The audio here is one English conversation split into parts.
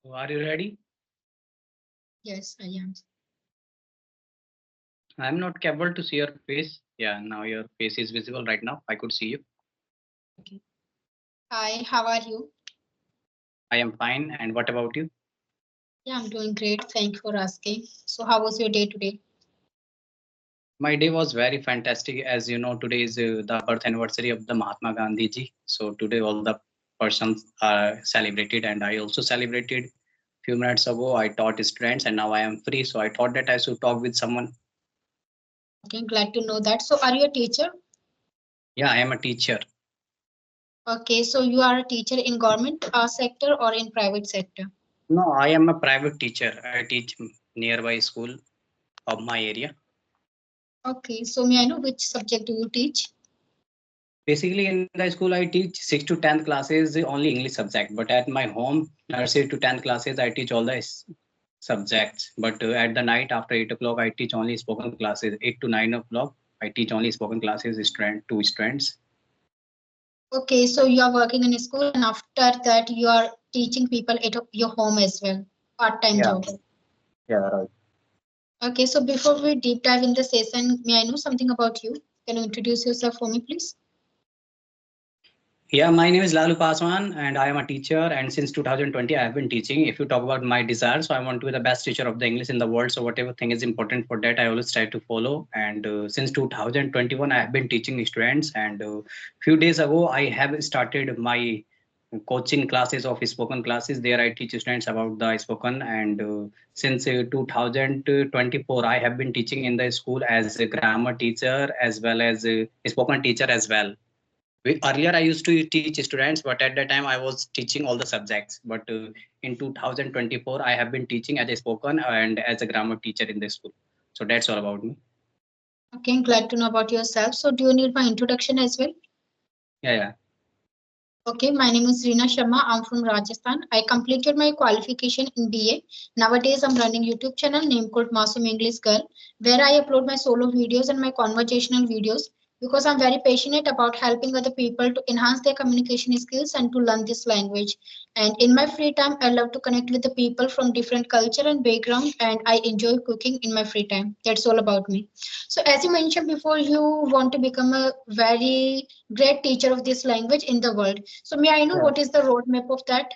Are you ready? Yes, I am. I'm not able to see your face. Yeah, now your face is visible right now. I could see you. Okay. Hi, how are you? I am fine. And what about you? Yeah, I'm doing great. Thank you for asking. So, how was your day today? My day was very fantastic. As you know, today is the birth anniversary of the Mahatma Gandhi ji. So today all the persons are celebrated, and I also celebrated. Few minutes ago, I taught students, and now I am free. So I thought that I should talk with someone. Okay, glad to know that. So, are you a teacher? Yeah, I am a teacher. Okay, so you are a teacher in government sector or in private sector? No, I am a private teacher. I teach nearby school of my area. Okay, so may I know which subject do you teach? Basically, in the school, I teach 6th to 10th classes only English subject. But at my home, nursery to 10th classes, I teach all the subjects. But at the night after 8 o'clock, I teach only spoken classes. 8 to 9 o'clock, I teach only spoken classes to students. Okay, so you are working in a school and after that you are teaching people at your home as well, part-time Yeah, job. yeah, right. Okay, so before we deep dive in the session, may I know something about you? Can you introduce yourself for me, please? Yeah, my name is Lalu Paswan, and I am a teacher. And since 2020, I have been teaching. If you talk about my desire, so I want to be the best teacher of the English in the world. So whatever thing is important for that, I always try to follow. And since 2021, I have been teaching students. And few days ago, I have started my coaching classes of spoken classes. There, I teach students about the spoken. And since 2024, I have been teaching in the school as a grammar teacher as well as a spoken teacher as well. Earlier, I used to teach students, but at that time I was teaching all the subjects. But in 2024, I have been teaching as a spoken and as a grammar teacher in the school. So that's all about me. Okay, glad to know about yourself. So do you need my introduction as well? Yeah, yeah. Okay, my name is Reena Sharma. I'm from Rajasthan. I completed my qualification in BA. Nowadays, I'm running YouTube channel named called Masum English Girl, where I upload my solo videos and my conversational videos because I'm very passionate about helping other people to enhance their communication skills and to learn this language. And in my free time, I love to connect with the people from different culture and background, and I enjoy cooking in my free time. That's all about me. So, as you mentioned before, you want to become a very great teacher of this language in the world. So may I know Yeah. what is the roadmap of that?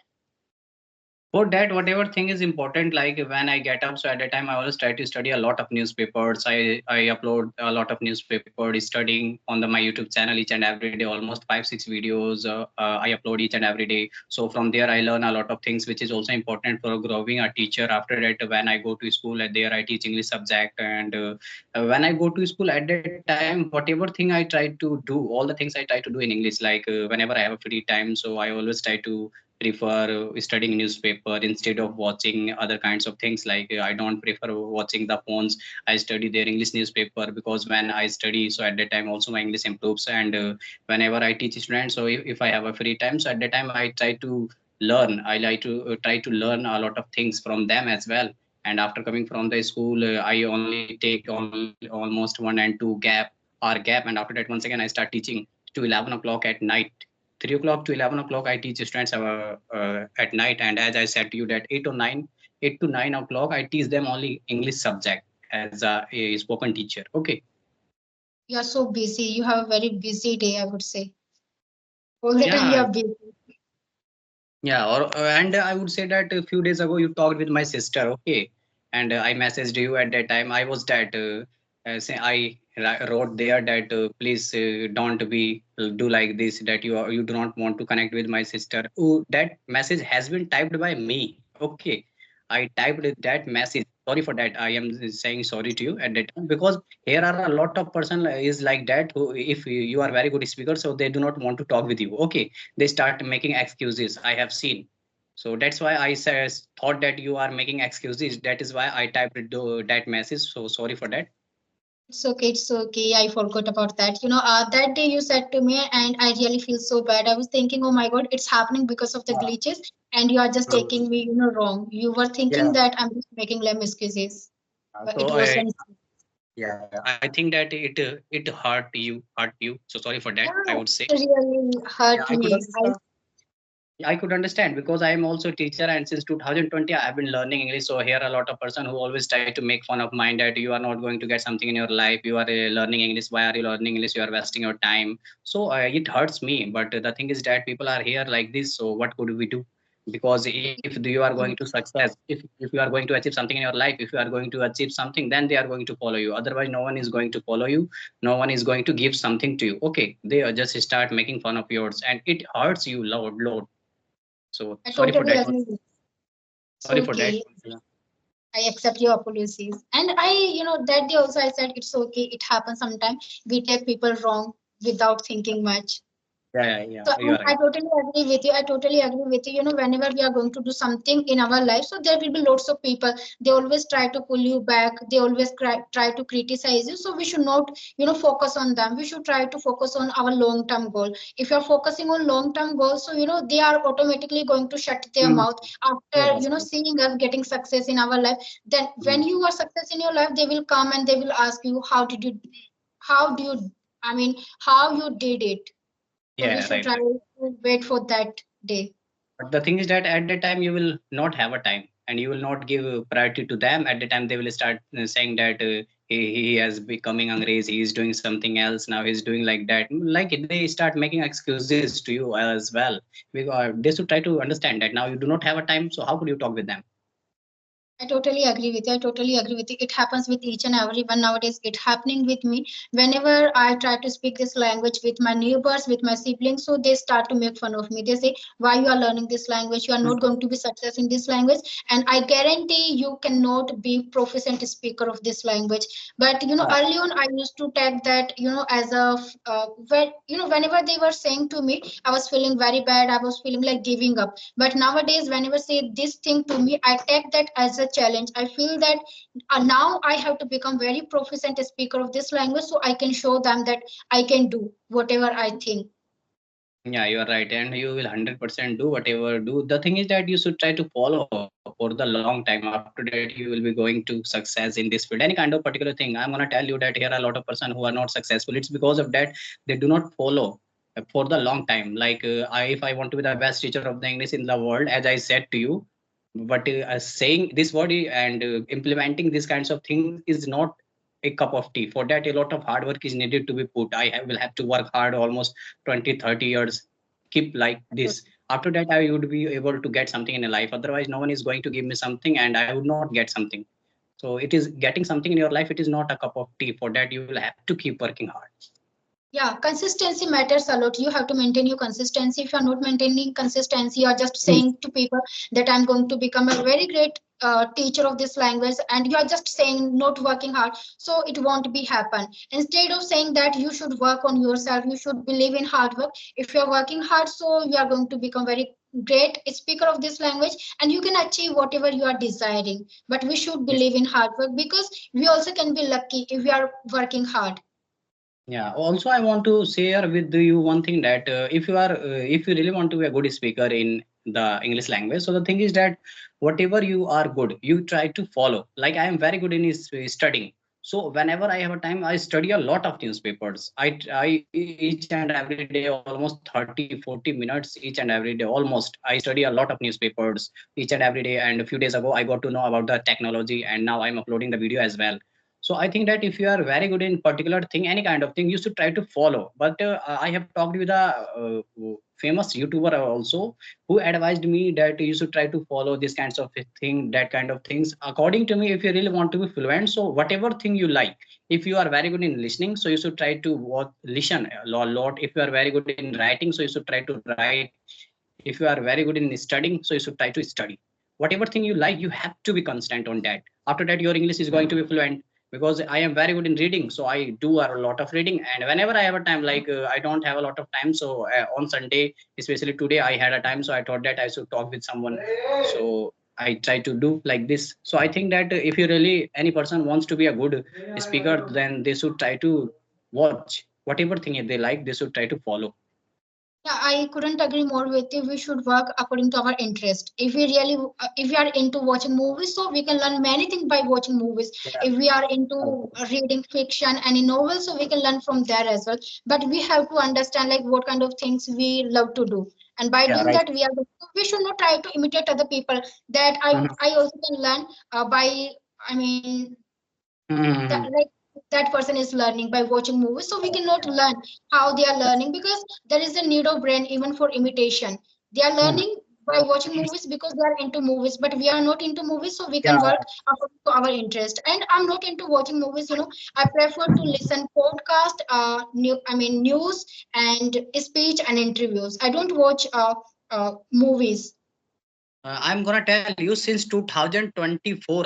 For that, whatever thing is important, like when I get up, so at that time I always try to study a lot of newspapers. I upload a lot of newspaper studying on my YouTube channel each and every day, almost 5 6 videos. I upload each and every day. So from there I learn a lot of things, which is also important for growing a teacher. After that, when I go to school, at there I teach English subject, and when I go to school at that time, whatever thing I try to do, all the things I try to do in English. Like whenever I have a free time, so I always try to prefer studying newspaper instead of watching other kinds of things. Like I don't prefer watching the phones. I study their English newspaper, because when I study, so at that time also my English improves. And whenever I teach students, so if I have a free time, so at that time I try to learn. I like to try to learn a lot of things from them as well. And after coming from the school, I only take almost 1 and 2 gap and after that once again I start teaching to 11 o'clock at night. 3 o'clock to 11 o'clock I teach students at night. And as I said to you that 8 to 9 o'clock I teach them only English subject as a spoken teacher. Okay. You are so busy. You have a very busy day, I would say. All the time you Yeah, are busy. yeah. Or and I would say that a few days ago you talked with my sister. Okay. And I messaged you at that time. I was that say wrote there that please don't be do like this, that you do not want to connect with my sister. Oh, that message has been typed by me. Okay. I typed that message. Sorry for that. I am saying sorry to you at that time, because here are a lot of person is like that who, if you are very good speaker, so they do not want to talk with you. Okay. They start making excuses. I have seen. So that's why I says thought that you are making excuses. That is why I typed that message. So sorry for that. It's okay, it's okay. I forgot about that. That day you said to me, and I really feel so bad. I was thinking, oh my God, it's happening because of the Yeah. glitches, and you are just Mhm. taking me, wrong. You were thinking Yeah. that I'm just making lame excuses, but So it was very. yeah, I think that it hurt you. So sorry for that, Yeah, I would say. it really Yeah, hurt I me. couldn't. I could understand because I am also a teacher, and since 2020 I have been learning English. So here are a lot of person who always try to make fun of mine that you are not going to get something in your life. You are learning English. Why are you learning English? You are wasting your time. So it hurts me. But the thing is that people are here like this. So what could we do? Because if you are going to success, if you are going to achieve something in your life, if you are going to achieve something, then they are going to follow you. Otherwise, no one is going to follow you. No one is going to give something to you. Okay, they just start making fun of yours, and it hurts you load. So I sorry for totally that. agree with you. It's Sorry for that. okay. I accept your apologies. And that day also I said it's okay. It happens sometimes. We take people wrong without thinking much. Yeah, So you are I right. totally agree with you. I totally agree with you. Whenever we are going to do something in our life, so there will be lots of people. They always try to pull you back. They always try to criticize you. So we should not, focus on them. We should try to focus on our long-term goal. If you're focusing on long-term goals, so they are automatically going to shut their Mm. mouth after, Yes. seeing us getting success in our life. Then when Mm. you are success in your life, they will come and they will ask you, how do you, I mean, how you did it. So we Yeah, should right, try right. to wait for that day. But the thing is that at that time you will not have a time, and you will not give priority to them. At the time they will start saying that he has becoming Angrez, he is doing something else now. He's doing like that. Like they start making excuses to you as well. They should try to understand that now you do not have a time. So how could you talk with them? I totally agree with you. I totally agree with you. It happens with each and everyone nowadays. It happening with me. Whenever I try to speak this language with my neighbors, with my siblings, so they start to make fun of me. They say, "Why you are learning this language? You are not going to be success in this language." And I guarantee you cannot be proficient speaker of this language. But Yeah. early on, I used to take that as a whenever they were saying to me, I was feeling very bad. I was feeling like giving up. But nowadays, whenever say this thing to me, I take that as a challenge. I feel that now I have to become very proficient speaker of this language so I can show them that I can do whatever I think. Yeah, you are right, and you will 100% do whatever do. The thing is that you should try to follow for the long time. After that, you will be going to success in this field. Any kind of particular thing. I'm gonna tell you that here are a lot of person who are not successful. It's because of that they do not follow for the long time. Like if I want to be the best teacher of the English in the world, as I said to you, but saying this word and implementing these kinds of things is not a cup of tea. For that, a lot of hard work is needed to be put. Will have to work hard almost 20, 30 years, keep like this. After that I would be able to get something in a life. Otherwise no one is going to give me something and I would not get something. So it is getting something in your life, it is not a cup of tea. For that you will have to keep working hard. Yeah, consistency matters a lot. You have to maintain your consistency. If you're not maintaining consistency, you're just Mm. saying to people that I'm going to become a very great teacher of this language, and you're just saying not working hard, so it won't be happen. Instead of saying that you should work on yourself, you should believe in hard work. If you're working hard, so you are going to become very great speaker of this language, and you can achieve whatever you are desiring. But we should Yes. believe in hard work because we also can be lucky if we are working hard. Yeah, also I want to share with you one thing that if you really want to be a good speaker in the English language, so the thing is that whatever you are good, you try to follow. Like I am very good in studying. So whenever I have a time, I study a lot of newspapers. I each and every day almost 30, 40 minutes each and every day almost. I study a lot of newspapers each and every day. And a few days ago I got to know about the technology, and now I'm uploading the video as well. So I think that if you are very good in particular thing, any kind of thing, you should try to follow. But I have talked with a famous YouTuber also, who advised me that you should try to follow this kinds of thing, that kind of things. According to me, if you really want to be fluent, so whatever thing you like, if you are very good in listening, so you should try to listen a lot. If you are very good in writing, so you should try to write. If you are very good in studying, so you should try to study. Whatever thing you like, you have to be constant on that. After that your English is going to be fluent. Because I am very good in reading, so I do a lot of reading. And whenever I have a time, like I don't have a lot of time, so on Sunday, especially today, I had a time, so I thought that I should talk with someone. So I try to do like this. So I think that if you really any person wants to be a good speaker, then they should try to watch whatever thing they like, they should try to follow. Yeah, I couldn't agree more with you. We should work according to our interest. If we are into watching movies, so we can learn many things by watching movies. Yeah. If we are into reading fiction, any novels, so we can learn from there as well. But we have to understand like what kind of things we love to do. And by Yeah, doing right. that, we should not try to imitate other people. That Mhm. I also can learn by, I mean, that Mhm. like that person is learning by watching movies, so we cannot learn how they are learning, because there is a need of brain even for imitation. They are Mhm. learning by watching movies because they are into movies, but we are not into movies, so we can Yeah. work according to our interest. And I'm not into watching movies, I prefer to listen podcast, news and speech and interviews. I don't watch movies. I'm gonna tell you since 2024,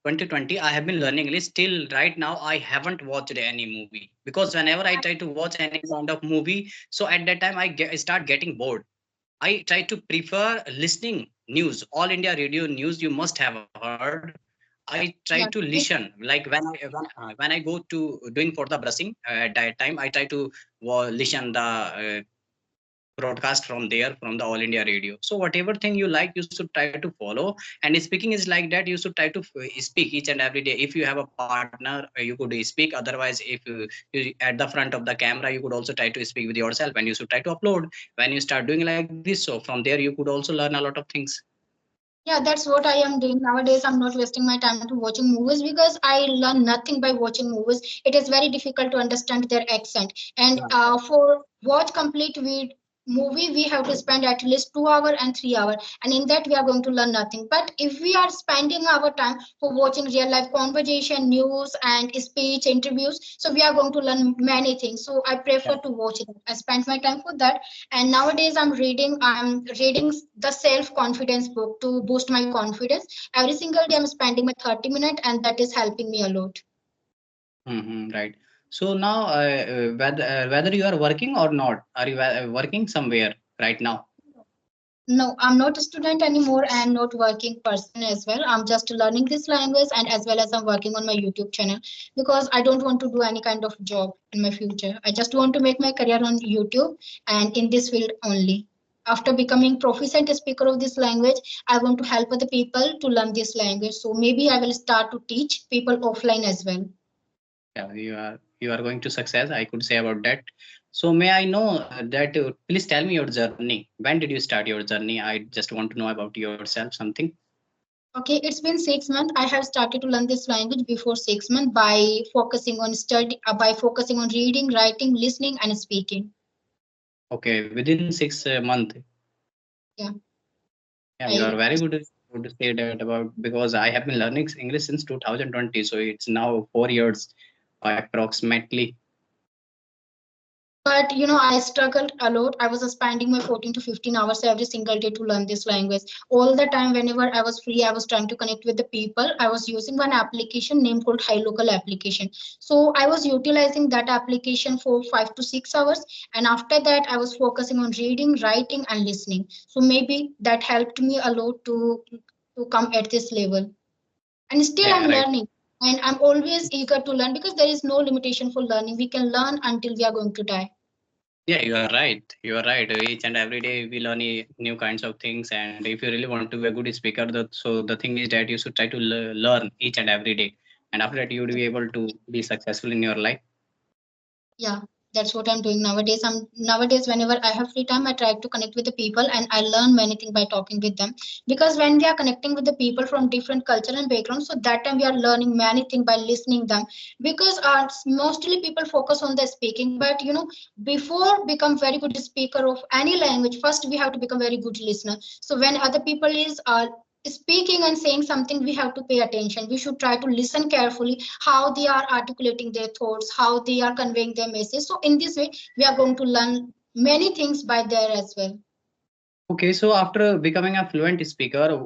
2020, I have been learning English. Still, right now, I haven't watched any movie because whenever I try to watch any kind of movie, so at that time I start getting bored. I try to prefer listening news, all India radio news. You must have heard. I try to Yeah. listen like when I go to doing for the brushing at that time. I try to listen the broadcast from there from the all India radio. So whatever thing you like, you should try to follow. And speaking is like that. You should try to speak each and every day. If you have a partner, you could speak. Otherwise, if you at the front of the camera, you could also try to speak with yourself, and you should try to upload when you start doing like this. So from there, you could also learn a lot of things. Yeah, that's what I am doing nowadays. I'm not wasting my time to watching movies because I learn nothing by watching movies. It is very difficult to understand their accent. And Yeah. for watch complete movie, we have to spend at least 2 hours and 3 hours. And in that, we are going to learn nothing. But if we are spending our time for watching real life conversation, news, and speech interviews, so we are going to learn many things. So I prefer to watch it. I spend my time for that. And nowadays I'm reading the self confidence book to boost my confidence. Every single day I'm spending my 30 minutes, and that is helping me a lot. Right. So now, whether you are working or not, are you working somewhere right now? No, I'm not a student anymore. I'm not working person as well. I'm just learning this language, and as well as I'm working on my YouTube channel because I don't want to do any kind of job in my future. I just want to make my career on YouTube and in this field only. After becoming proficient speaker of this language, I want to help other people to learn this language. So maybe I will start to teach people offline as well. Yeah, you are going to success. I could say about that. So may I know that? Please tell me your journey. When did you start your journey? I just want to know about yourself something. Okay, it's been 6 months. I have started to learn this language before 6 months by focusing on reading, writing, listening, and speaking. Okay, within 6 months. Yeah, Yeah, you are I very good to say that about because I have been learning English since 2020. So it's now 4 years approximately. but I struggled a lot. I was spending my 14 to 15 hours every single day to learn this language. All the time, whenever I was free, I was trying to connect with the people. I was using one application named called High Local application. So I was utilizing that application for 5 to 6 hours, and after that, I was focusing on reading, writing, and listening. So maybe that helped me a lot to come at this level. And still Yeah, I'm right. learning, and I'm always eager to learn because there is no limitation for learning. We can learn until we are going to die. Yeah, you are right. You are right. Each and every day we learn new kinds of things, and if you really want to be a good speaker, so the thing is that you should try to learn each and every day, and after that you would be able to be successful in your life. Yeah, that's what I'm doing nowadays. Nowadays, whenever I have free time, I try to connect with the people, and I learn many things by talking with them. Because when we are connecting with the people from different culture and backgrounds, so that time we are learning many things by listening them. Because mostly people focus on the speaking, but before become very good speaker of any language, first we have to become very good listener. So when other people is speaking and saying something, we have to pay attention. We should try to listen carefully how they are articulating their thoughts, how they are conveying their message. So in this way, we are going to learn many things by there as well. Okay, so after becoming a fluent speaker,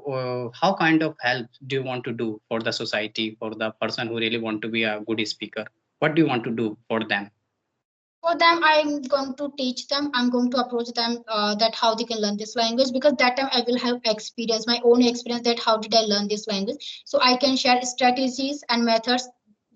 how kind of help do you want to do for the society, for the person who really want to be a good speaker? What do you want to do for them? For them, I'm going to teach them. I'm going to approach them that how they can learn this language, because that time I will have experience, my own experience, that how did I learn this language. So I can share strategies and methods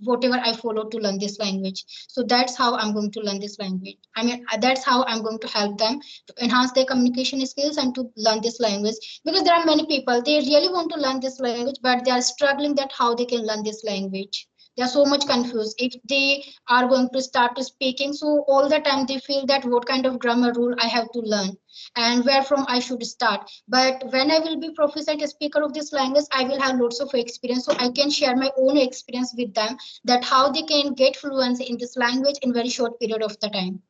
whatever I follow to learn this language. So that's how I'm going to learn this language. I mean, that's how I'm going to help them to enhance their communication skills and to learn this language. Because there are many people, they really want to learn this language, but they are struggling that how they can learn this language. They are so much confused. If they are going to start to speaking, so all the time they feel that what kind of grammar rule I have to learn and where from I should start. But when I will be proficient speaker of this language, I will have lots of experience. So I can share my own experience with them that how they can get fluency in this language in very short period of the time.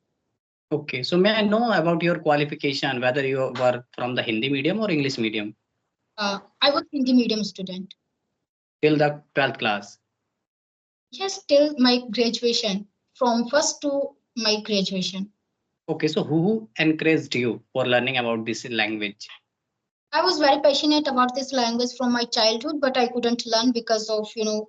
Okay, so may I know about your qualification, whether you were from the Hindi medium or English medium I was Hindi medium student. till the 12th class? Yes, till my graduation, from first to my graduation. Okay, so who encouraged you for learning about this language? I was very passionate about this language from my childhood, but I couldn't learn because of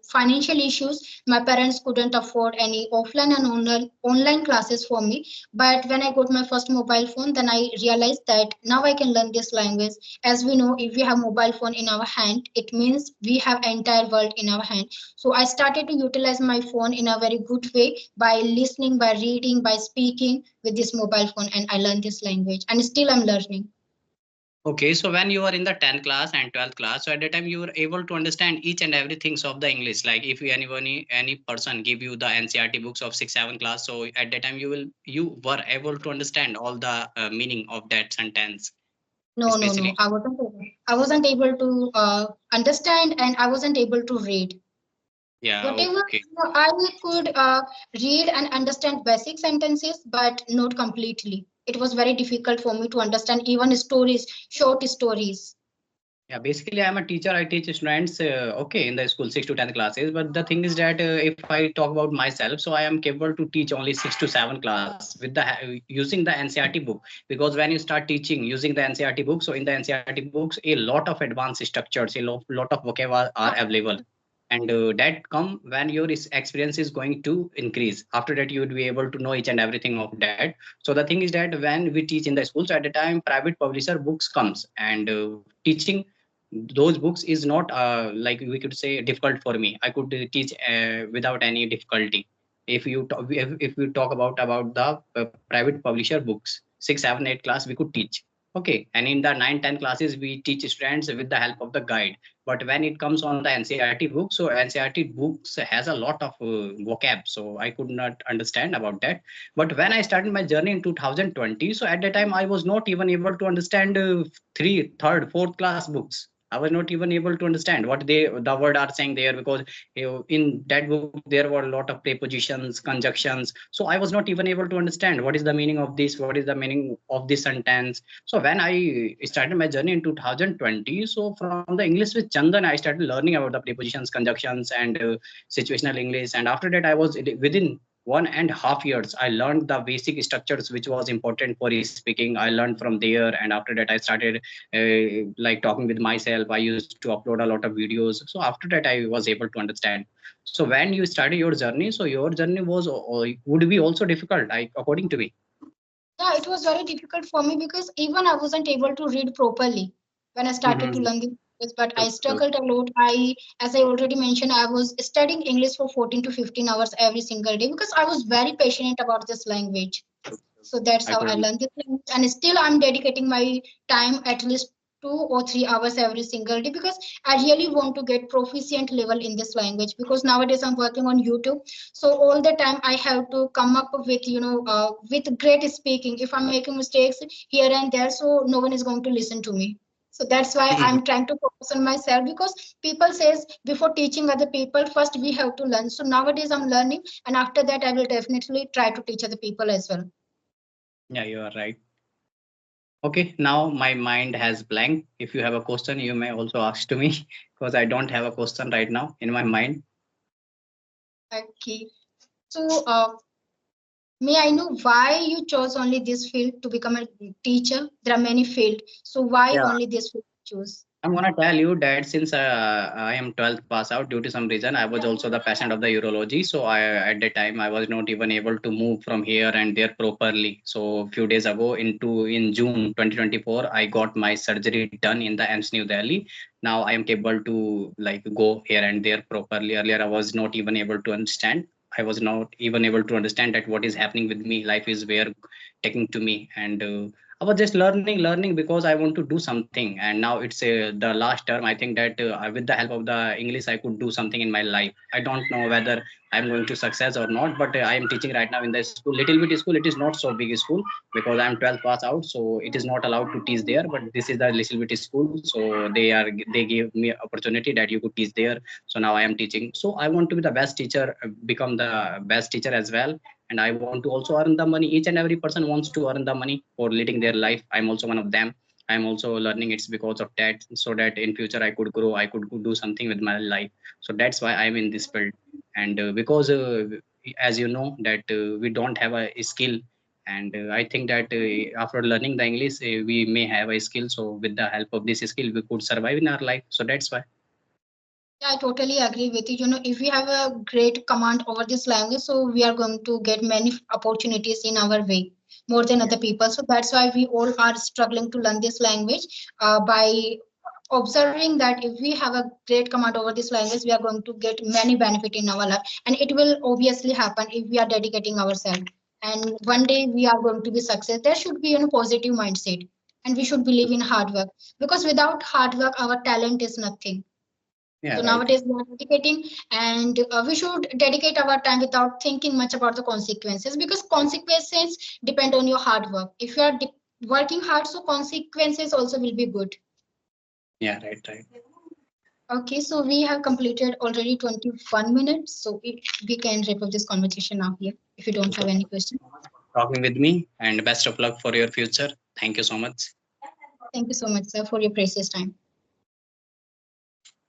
financial issues. My parents couldn't afford any offline and online classes for me. But when I got my first mobile phone, then I realized that now I can learn this language. As we know, if we have mobile phone in our hand, it means we have entire world in our hand. So I started to utilize my phone in a very good way by listening, by reading, by speaking with this mobile phone, and I learned this language. And still I'm learning. Okay, so when you were in the 10th class and 12th class, so at that time you were able to understand each and everything of the English. Like if you any person give you the NCERT books of 6, 7 class, so at that time you were able to understand all the meaning of that sentence, No, no, no. especially. I wasn't able to understand, and I wasn't able to read. Yeah, Whatever okay. I could read and understand basic sentences, but not completely. It was very difficult for me to understand even stories, short stories. Yeah, basically, I'm a teacher. I teach students, okay, in the school 6 to 10 classes. But the thing is that if I talk about myself, so I am capable to teach only 6 to 7 class with the using the NCERT book. Because when you start teaching using the NCERT book, so in the NCERT books, a lot of advanced structures, lot of vocab are available. And that come when your experience is going to increase. After that, you would be able to know each and everything of that. So the thing is that when we teach in the schools, at the time private publisher books comes, and teaching those books is not like we could say difficult for me. I could teach without any difficulty. If we talk about the private publisher books, 6, 7, 8 class we could teach. Okay, and in the 9, 10 classes we teach students with the help of the guide. But when it comes on the NCERT book, so NCERT books has a lot of vocab, so I could not understand about that. But when I started my journey in 2020, so at that time I was not even able to understand three, third, fourth class books. I was not even able to understand what the word are saying there, because in that book there were a lot of prepositions, conjunctions. So I was not even able to understand what is the meaning of this, what is the meaning of this sentence. So when I started my journey in 2020, so from the English with Chandan, I started learning about the prepositions, conjunctions, and situational English. And after that, I was within 1.5 years, I learned the basic structures which was important for speaking. I learned from there, and after that, I started like talking with myself. I used to upload a lot of videos. So after that, I was able to understand. So when you started your journey, so your journey was would be also difficult, according to me. Yeah, it was very difficult for me because even I wasn't able to read properly when I started to Mm-hmm. learn the language, but I Okay. struggled a lot. As I already mentioned, I was studying English for 14 to 15 hours every single day because I was very passionate about this language. So that's I how I could. learned this language. And still I'm dedicating my time at least 2 or 3 hours every single day because I really want to get proficient level in this language because nowadays I'm working on YouTube. So all the time I have to come up with, with great speaking. If I'm making mistakes here and there, so no one is going to listen to me. So that's why I'm trying to focus on myself because people says before teaching other people, first we have to learn. So nowadays I'm learning and after that I will definitely try to teach other people as well. Yeah, you are right. Okay, now my mind has blank. If you have a question, you may also ask to me because I don't have a question right now in my mind. Okay. So, may I know why you chose only this field to become a teacher? There are many fields. So, why Yeah. only this field you choose? I'm gonna tell you that since I am 12th pass out, due to some reason, I was also the patient of the urology. So I at that time I was not even able to move from here and there properly. So a few days ago, in June 2024, I got my surgery done in the AIIMS New Delhi. Now I am capable to like go here and there properly. Earlier I was not even able to understand. I was not even able to understand that what is happening with me. Life is where taking to me, and I was just learning because I want to do something, and now it's the last term. I think that with the help of the English, I could do something in my life. I don't know whether I'm going to success or not, but I am teaching right now in the school, little bit school. It is not so big school because I'm 12th pass out, so it is not allowed to teach there. But this is the little bit school, so they gave me opportunity that you could teach there. So now I am teaching. So I want to be the best teacher, become the best teacher as well, and I want to also earn the money. Each and every person wants to earn the money for leading their life. I'm also one of them. I'm also learning. It's because of that, so that in future I could grow, I could do something with my life. So that's why I'm in this field. And because as you know that we don't have a skill, and I think that after learning the English, we may have a skill. So with the help of this skill, we could survive in our life. So that's why. Yeah, I totally agree with you. You know, if we have a great command over this language, so we are going to get many opportunities in our way more than Yeah. other people. So that's why we all are struggling to learn this language by observing that if we have a great command over this language, we are going to get many benefit in our life, and it will obviously happen if we are dedicating ourselves. And one day we are going to be success. There should be a positive mindset, and we should believe in hard work because without hard work, our talent is nothing. Yeah, So right. nowadays we are dedicating, and we should dedicate our time without thinking much about the consequences because consequences depend on your hard work. If you are working hard, so consequences also will be good. Yeah, right. Okay, so we have completed already 21 minutes, so we can wrap up this conversation now here if you don't have any question. Talking with me, and best of luck for your future. Thank you so much. Thank you so much, sir, for your precious time.